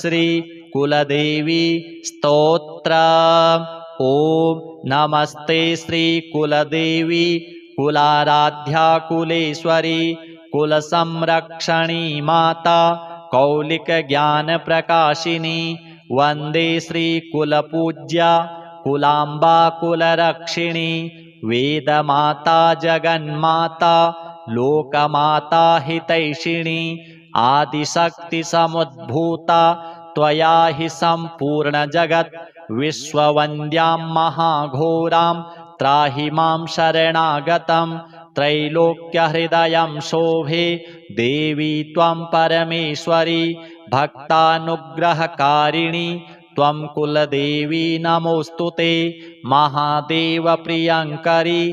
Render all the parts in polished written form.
श्री कुलदेवी स्तोत्र। ओम नमस्ते श्री कुलदेवी कुलाराध्या कुलेश्वरी कुलसंरक्षणी माता कौलिक ज्ञान प्रकाशिनी वंदे श्री कुलपूज्या कुलांबा कुलरक्षिणी वेदमाता जगन्माता लोकमाता हितैषिणी आदिशक्ति समुद्भूता त्वया हि संपूर्ण जगत् विश्ववन्द्यां महाघोरां त्राहि मां शरणागतं त्रैलोक्यहृदयं शोभे देवी त्वं परमेश्वरी भक्तानुग्रहकारिणी त्वं कुलदेवी नमोऽस्तुते महादेव प्रियंकरी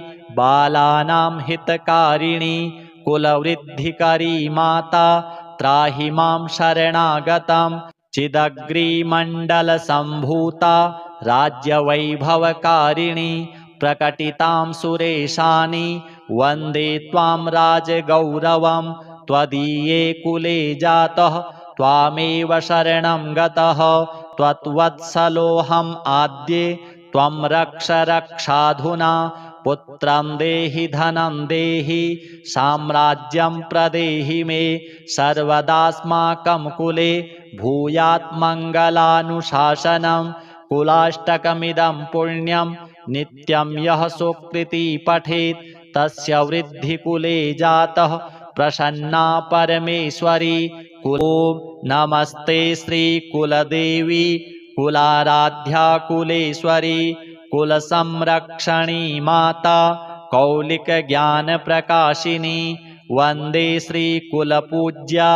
बालानां हितकारिणी कुलवृद्धिकरी माता त्राहि मां शरणागतं चिदग्रीमण्डलसम्भूता राज्यवैभवकारिणी प्रकटितां सुरेशानि वन्दे त्वां राजगौरवं त्वदीये कुले जातः त्वामेव शरणं गतः त्वत्वत्सलोऽहम् आद्ये त्वं रक्ष रक्षाधुना पुत्रं देहि धनं देहि साम्राज्यं प्रदेहि मे सर्वदास्माकं कुले भूयात् मङ्गलानुशासनं कुलाष्टकमिदं पुण्यं नित्यं यः सुकृती पठेत् तस्य वृद्धिकुले जातः प्रसन्ना परमेश्वरी। ओम नमस्ते श्री कुलदेवी कुलाराध्या कुलेश्वरी कुलसंरक्षणी माता कौलिक ज्ञान प्रकाशिनी वंदे श्री कुलपूज्या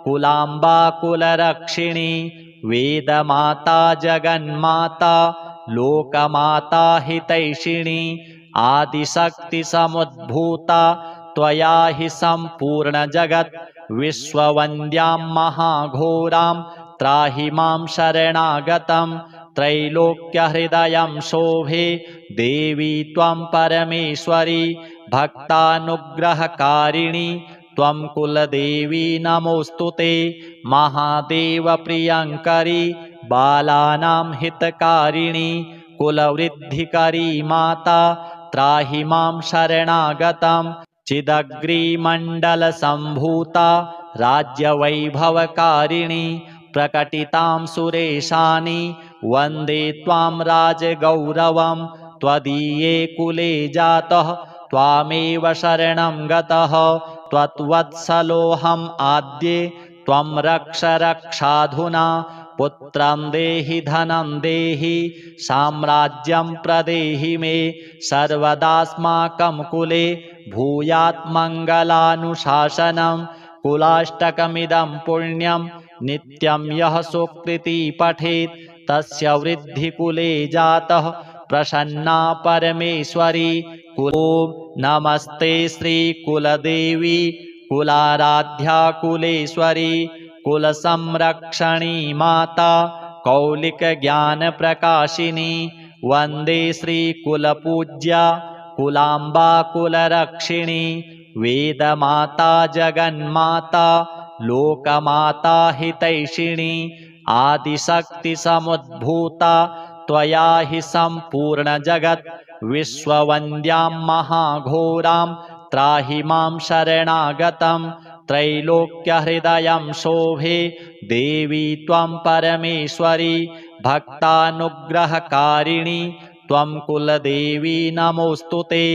कुलांबा कुलरक्षिणी वेदमाता जगन्माता लोकमाता हितैषिणी आदिशक्ति समुद्भूता त्वया हि संपूर्ण जगत् विश्ववन्द्यां महाघोरां त्राहि मां शरणागतं त्रैलोक्यहृदयं शोभे देवी त्वं परमेश्वरी भक्तानुग्रहकारिणी त्वं कुलदेवी नमोऽस्तुते महादेव प्रियंकरी बालानां हितकारिणी कुलवृद्धिकरी माता त्राहि मां शरणागतं चिदग्रीमण्डलसम्भूता राज्यवैभवकारिणी प्रकटितां सुरेशानि वन्दे त्वां राजगौरवं त्वदीये कुले जातः त्वामेव शरणं गतः त्वत्वत्सलोऽहम् आद्ये त्वं रक्ष रक्षाधुना पुत्रं देहि धनं देहि साम्राज्यं प्रदेहि मे सर्वदास्माकं कुले भूयात् मङ्गलानुशासनं कुलाष्टकमिदं पुण्यं नित्यं यः सुकृती पठेत् तस्य वृद्धिकुले जातः प्रसन्ना परमेश्वरी। ओम नमस्ते श्री कुलदेवी कुलाराध्या कुलेश्वरी कुलसंरक्षणी माता कौलिक ज्ञान प्रकाशिनी वंदे श्री कुलपूज्या कुलांबा कुलरक्षिणी वेदमाता जगन्माता लोकमाता हितैषिणी आदिशक्ति समुद्भूता त्वया हि संपूर्ण जगत् विश्ववन्द्यां महाघोरां त्राहि मां शरणागतं त्रैलोक्यहृदयं शोभे देवी त्वं परमेश्वरी भक्तानुग्रहकारिणी त्वं कुलदेवी नमोऽस्तुते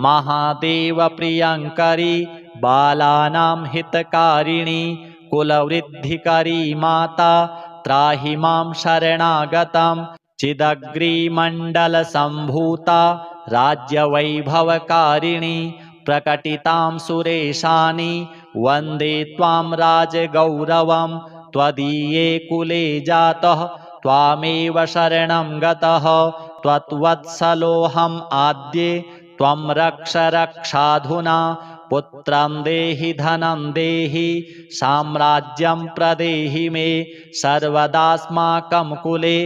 महादेव प्रियंकरी बालानां हितकारिणी कुलवृद्धिकरी माता त्राहि मां शरणागतं चिदग्रीमण्डलसम्भूता राज्यवैभवकारिणी प्रकटितां सुरेशानि वन्दे त्वां राजगौरवं त्वदीये कुले जातः त्वामेव शरणं गतः त्वत्वत्सलोऽहम् आद्ये त्वं रक्ष रक्षाधुना पुत्रं देहि धनं देहि साम्राज्यं प्रदेहि मे सर्वदास्माकं कुले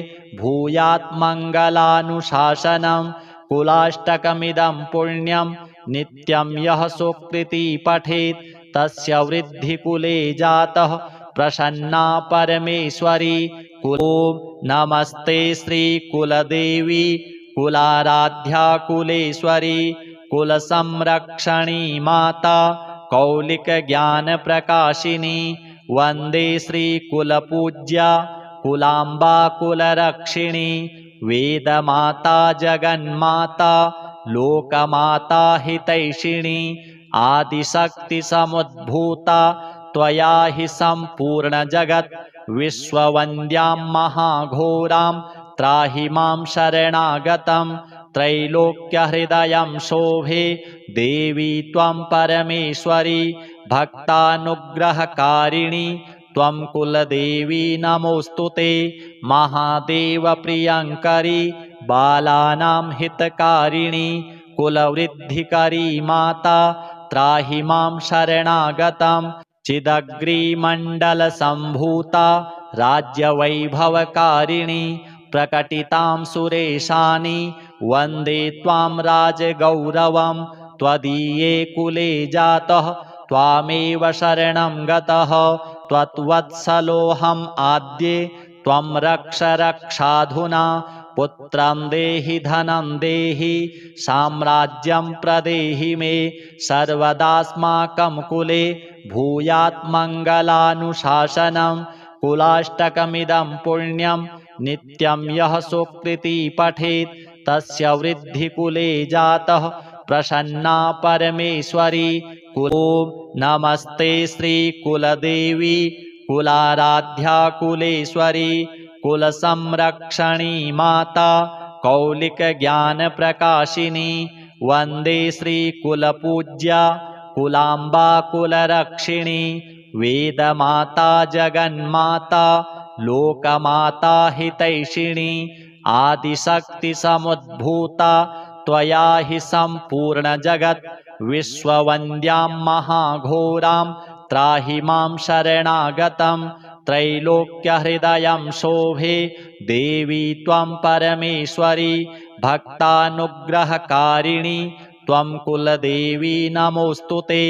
भूयात् मङ्गलानुशासनं कुलाष्टकमिदं पुण्यं नित्यं यः सुकृती पठेत् तस्य वृद्धिकुले जातः प्रसन्ना परमेश्वरी ॐ नमस्ते श्रीकुलदेवी कुलाराध्या कुलेश्वरी कुलसंरक्षणी माता कौलिकज्ञानप्रकाशिनी वन्दे श्रीकुलपूज्या कुलाम्बा कुलरक्षिणी वेदमाता जगन्माता लोकमाता हितैषिणी आदिशक्तिसमुद्भूता त्वया हि सम्पूर्णजगत् विश्ववन्द्यां महाघोरां त्राहि मां शरणागतं त्रैलोक्यहृदयं शोभे देवी त्वं परमेश्वरी भक्तानुग्रहकारिणी त्वं कुलदेवी नमोऽस्तु ते महादेवप्रियङ्करी बालानां हितकारिणी कुलवृद्धिकरी माता त्राहि मां शरणागतं चिदग्रीमण्डलसम्भूता राज्यवैभवकारिणी प्रकटितां सुरेशानि वन्दे त्वां राजगौरवं त्वदीये कुले जातः त्वामेव शरणं गतः त्वत्वत्सलोऽहम् आद्ये त्वं रक्ष रक्षाधुना पुत्रं देहि धनं देहि साम्राज्यं प्रदेहि मे सर्वदास्माकं कुले भूयात् मङ्गलानुशासनं कुलाष्टकमिदं पुण्यं नित्यं यः सुकृती पठेत् तस्य वृद्धिकुले जातः प्रसन्ना परमेश्वरी ॐ नमस्ते श्रीकुलदेवी कुलाराध्या कुलेश्वरी कुलसंरक्षणी माता कौलिकज्ञानप्रकाशिनी वन्दे श्रीकुलपूज्या कुलाम्बा कुलरक्षिणी वेदमाता जगन्माता लोकमाता हितैषिणी आदिशक्तिसमुद्भूता त्वया हि सम्पूर्णजगत् विश्ववन्द्यां महाघोरां त्राहि मां शरणागतं त्रैलोक्यहृदयं शोभे देवी त्वं परमेश्वरी भक्तानुग्रहकारिणी त्वं कुलदेवी नमोऽस्तु ते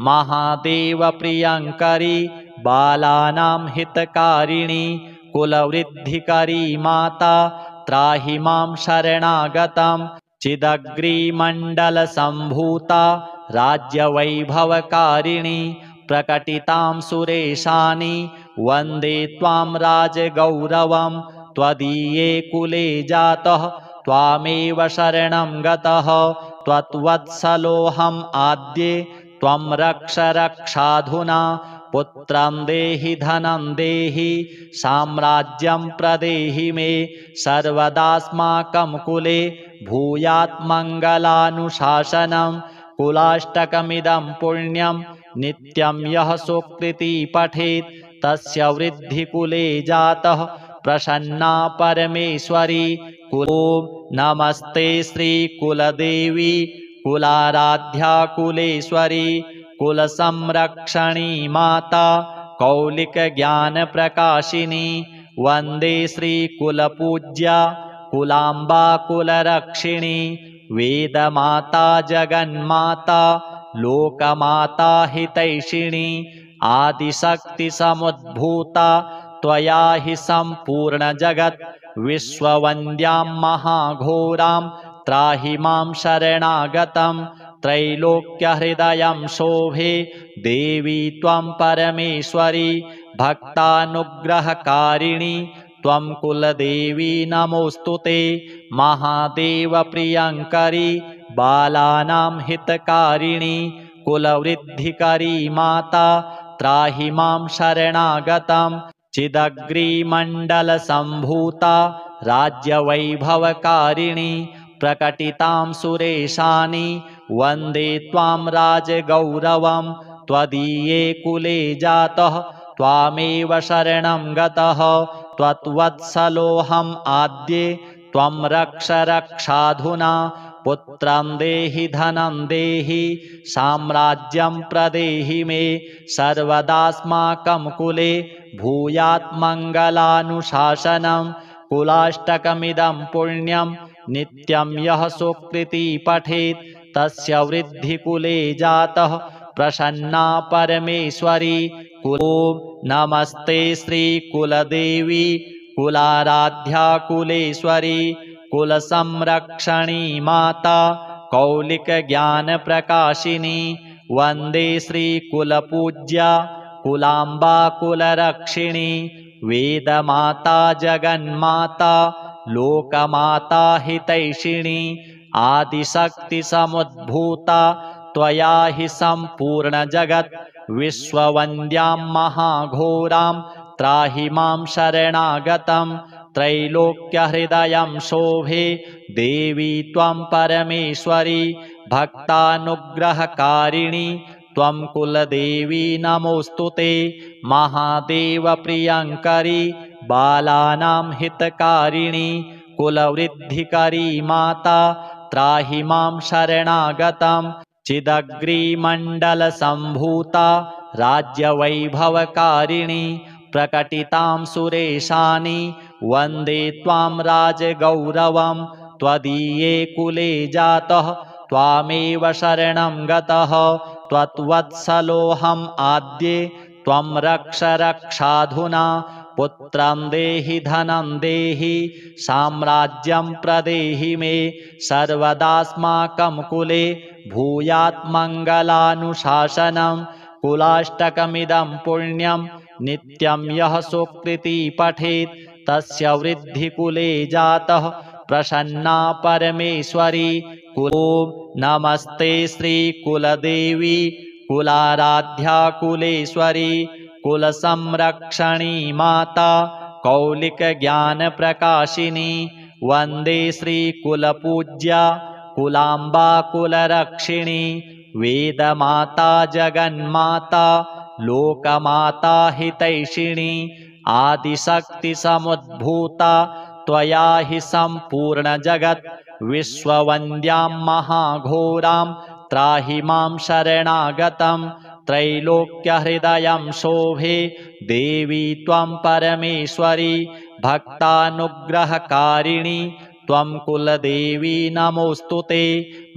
महादेवप्रियङ्करी बालानां हितकारिणी कुलवृद्धिकरी माता त्राहि मां शरणागतं चिदग्रीमण्डलसम्भूता राज्यवैभवकारिणी प्रकटितां सुरेशानि वन्दे त्वां राजगौरवं त्वदीये कुले जातः त्वामेव शरणं गतः त्वत्वत्सलोऽहम् आद्ये त्वं रक्ष रक्षाधुना पुत्रं देहि धनं देहि साम्राज्यं प्रदेहि मे सर्वदास्माकं कुले भूयात् मङ्गलानुशासनं कुलाष्टकमिदं पुण्यं नित्यं यः सुकृती पठेत् तस्य वृद्धिकुले जातः प्रसन्ना परमेश्वरी ॐ नमस्ते श्रीकुलदेवी कुलाराध्या कुलेश्वरी कुलसंरक्षणी माता कौलिकज्ञानप्रकाशिनी वन्दे श्रीकुलपूज्या कुलाम्बा कुलरक्षिणी वेदमाता जगन्माता लोकमाता हितैषिणी आदिशक्तिसमुद्भूता त्वया हि सम्पूर्णजगत् विश्ववन्द्यां महाघोरां त्राहि मां शरणागतं त्रैलोक्यहृदयं शोभे देवी त्वं परमेश्वरी भक्तानुग्रहकारिणी त्वं कुलदेवी नमोऽस्तु ते महादेवप्रियङ्करी बालानां हितकारिणी कुलवृद्धिकरी माता त्राहि मां शरणागतं चिदग्रीमण्डलसम्भूता राज्यवैभवकारिणी प्रकटितां सुरेशानि वन्दे त्वां राजगौरवं त्वदीये कुले जातः त्वामेव शरणं गतः त्वत्वत्सलोऽहम् आद्ये त्वं रक्ष रक्षाधुना पुत्रं देहि धनं देहि साम्राज्यं प्रदेहि मे सर्वदास्माकं कुले भूयात् मङ्गलानुशासनं कुलाष्टकमिदं पुण्यं नित्यं यः सुकृती पठेत् तस्य वृद्धिकुले जातः प्रसन्ना परमेश्वरी ॐ नमस्ते श्रीकुलदेवी कुलाराध्या कुलेश्वरी कुलसंरक्षणी माता कौलिकज्ञानप्रकाशिनी वन्दे श्रीकुलपूज्या कुलाम्बा कुलरक्षिणी वेदमाता जगन्माता लोकमाता हितैषिणी आदिशक्तिसमुद्भूता त्वया हि सम्पूर्णजगत् विश्ववन्द्यां महाघोरां त्राहि मां शरणागतं त्रैलोक्यहृदयं शोभे देवी त्वं परमेश्वरी भक्तानुग्रहकारिणी त्वं कुलदेवी नमोऽस्तुते महादेवप्रियङ्करी बालानां हितकारिणी कुलवृद्धिकरी माता त्राहि मां शरणागतं चिदग्रीमण्डलसम्भूता राज्यवैभवकारिणी प्रकटितां सुरेशानि वन्दे त्वां राजगौरवं त्वदीये कुले जातः त्वामेव शरणं गतः त्वत्वत्सलोऽहम् आद्ये त्वं रक्ष रक्षाधुना पुत्रं देहि धनं देहि साम्राज्यं प्रदेहि मे सर्वदास्माकं कुले भूयात् मङ्गलानुशासनं कुलाष्टकमिदं पुण्यं नित्यं यः सुकृती पठेत् तस्य वृद्धिकुले जातः प्रसन्ना परमेश्वरी ॐ नमस्ते श्रीकुलदेवी कुलाराध्या कुलेश्वरी कुलसंरक्षणी माता कौलिकज्ञानप्रकाशिनी वन्दे श्रीकुलपूज्या कुलाम्बा कुलरक्षिणी वेदमाता जगन्माता लोकमाता हितैषिणी आदिशक्तिसमुद्भूता त्वया हि सम्पूर्णजगत् विश्ववन्द्यां महाघोरां त्राहि मां शरणागतं त्रैलोक्यहृदयं शोभे देवी त्वं परमेश्वरी भक्तानुग्रहकारिणी त्वं कुलदेवी नमोऽस्तुते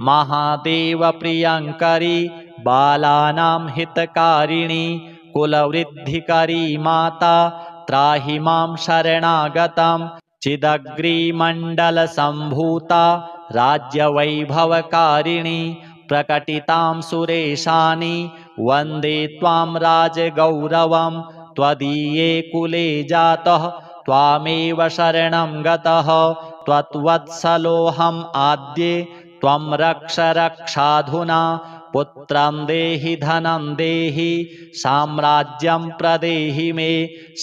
महादेवप्रियङ्करी बालानां हितकारिणी कुलवृद्धिकरी माता त्राहि मां शरणागतं चिदग्रीमण्डलसम्भूता राज्यवैभवकारिणी प्रकटितां सुरेशानि वन्दे त्वां राजगौरवं त्वदीये कुले जातः त्वामेव शरणं गतः त्वत्वत्सलोऽहम् आद्ये त्वं रक्ष रक्षाधुना पुत्रं देहि धनं देहि साम्राज्यं प्रदेहि मे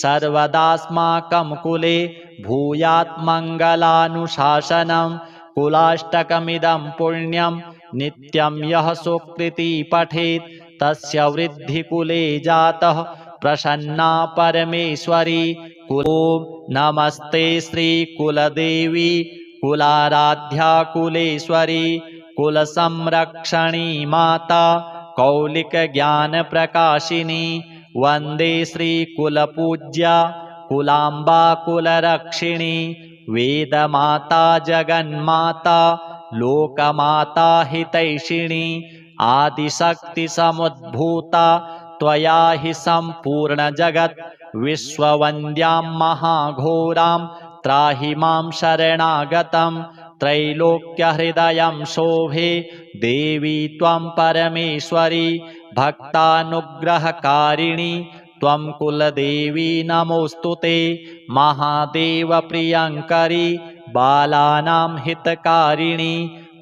सर्वदास्माकं कुले भूयात् मङ्गलानुशासनं कुलाष्टकमिदं पुण्यं नित्यं यः सुकृती पठेत् तस्य वृद्धिकुले जातः प्रसन्ना परमेश्वरी ॐ नमस्ते श्रीकुलदेवी कुलाराध्या कुलेश्वरी कुलसंरक्षणी माता कौलिकज्ञानप्रकाशिनी वन्दे श्रीकुलपूज्या कुलाम्बा कुलरक्षिणी वेदमाता जगन्माता लोकमाता हितैषिणी आदिशक्तिसमुद्भूता त्वया हि सम्पूर्णजगत् विश्ववन्द्यां महाघोरां त्राहि मां शरणागतं त्रैलोक्यहृदयं शोभे देवी त्वं परमेश्वरी भक्तानुग्रहकारिणी त्वं कुलदेवी नमोऽस्तुते महादेवप्रियङ्करी बालानां हितकारिणी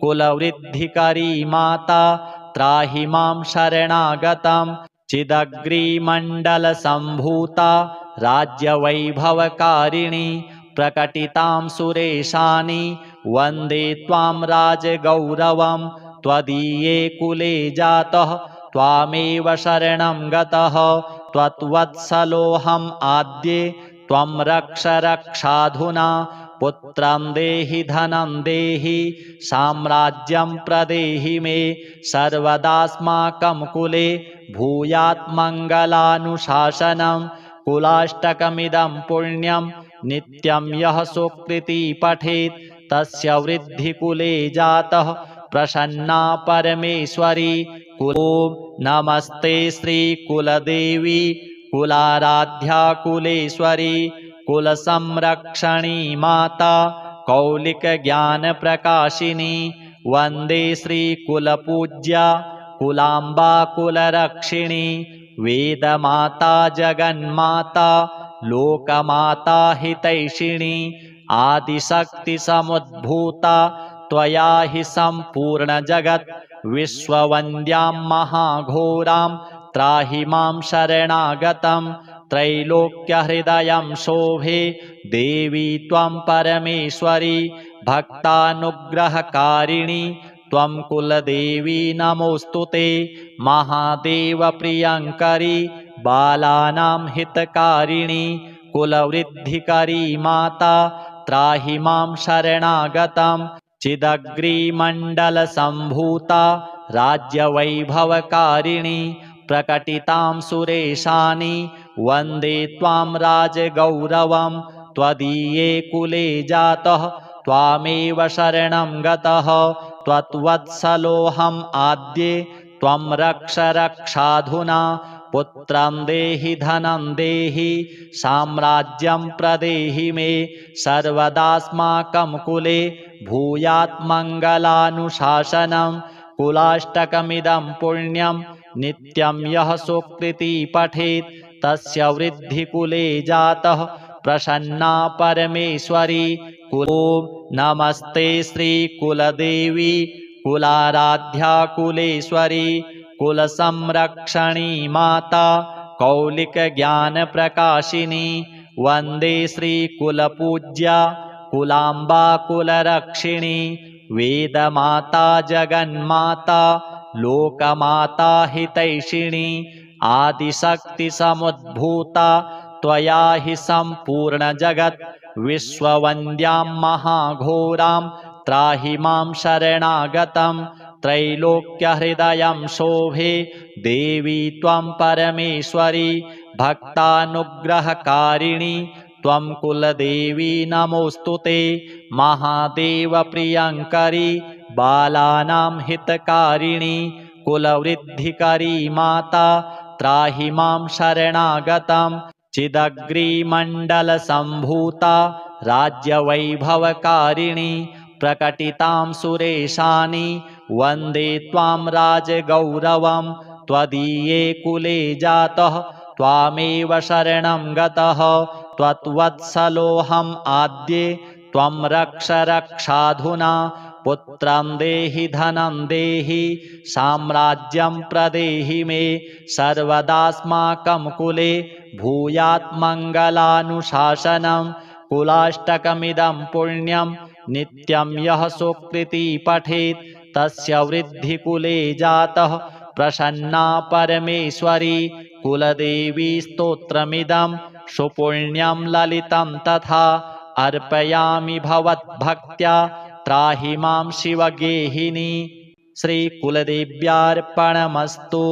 कुलवृद्धिकरी माता त्राहि मां शरणागतं चिदग्रीमण्डलसम्भूता राज्यवैभवकारिणी प्रकटितां सुरेशानि वन्दे त्वां राजगौरवं त्वदीये कुले जातः त्वामेव शरणं गतः त्वत्वत्सलोऽहम् आद्ये त्वं रक्ष रक्षाधुना पुत्रं देहि धनं देहि साम्राज्यं प्रदेहि मे सर्वदास्माकं कुले भूयात् मङ्गलानुशासनं कुलाष्टकमिदं पुण्यं नित्यं यः सुकृती पठेत् तस्य वृद्धिकुले जातः प्रसन्ना परमेश्वरी ॐ नमस्ते श्रीकुलदेवी कुलाराध्या कुलेश्वरी कुलसंरक्षणी माता कौलिकज्ञानप्रकाशिनी वन्दे श्रीकुलपूज्या कुलाम्बा कुलरक्षिणी वेदमाता जगन्माता लोकमाता हितैषिणी आदिशक्तिसमुद्भूता त्वया हि सम्पूर्णजगत् विश्ववन्द्यां महाघोरां त्राहि मां शरणागतं त्रैलोक्यहृदयं शोभे देवी त्वं परमेश्वरी भक्तानुग्रहकारिणी त्वं कुलदेवी नमोऽस्तु ते महादेवप्रियङ्करी बालानां हितकारिणी कुलवृद्धिकरी माता त्राहि मां शरणागतं चिदग्रीमण्डलसम्भूता राज्यवैभवकारिणी प्रकटितां सुरेशानि वन्दे त्वां राजगौरवं त्वदीये कुले जातः त्वामेव शरणं गतः त्वत्वत्सलोऽहम् आद्ये त्वं रक्ष रक्षाधुना पुत्रं देहि धनं देहि साम्राज्यं प्रदेहि मे सर्वदास्माकं कुले भूयात् मङ्गलानुशासनं कुलाष्टकमिदं पुण्यं नित्यं यः सुकृती पठेत् तस्य वृद्धिकुले जातः प्रसन्ना परमेश्वरी ॐ नमस्ते श्रीकुलदेवी कुलाराध्या कुलेश्वरी कुलसंरक्षणी माता कौलिकज्ञानप्रकाशिनी वन्दे श्रीकुलपूज्या कुलाम्बा कुलरक्षिणी वेदमाता जगन्माता लोकमाता हितैषिणी आदिशक्तिसमुद्भूता त्वया हि सम्पूर्णजगत् विश्ववन्द्यां महाघोरां त्राहि मां शरणागतं त्रैलोक्यहृदयं शोभे देवी त्वं परमेश्वरी भक्तानुग्रहकारिणी त्वं कुलदेवी नमोऽस्तु ते महादेवप्रियङ्करी बालानां हितकारिणी कुलवृद्धिकरी माता त्राहि मां शरणागतं चिदग्रीमण्डलसम्भूता राज्यवैभवकारिणी प्रकटितां सुरेशानि वन्दे त्वां राजगौरवं त्वदीये कुले जातः त्वामेव शरणं गतः त्वत्वत्सलोऽहम् आद्ये त्वं रक्ष रक्षाधुना पुत्रं देहि धनं देहि साम्राज्यं प्रदेहि मे सर्वदास्माकं कुले भूयात् मङ्गलानुशासनं कुलाष्टकमिदं पुण्यं नित्यं यः सुकृती पठेत् तस्य वृद्धिकुले जातः प्रसन्ना परमेश्वरी कुलदेवी स्तोत्रमिदं सुपुण्यं ललितं तथा अर्पयामि भवद्भक्त्या त्राहि मां शिवगेहिनी श्रीकुलदेव्यार्पणमस्तु।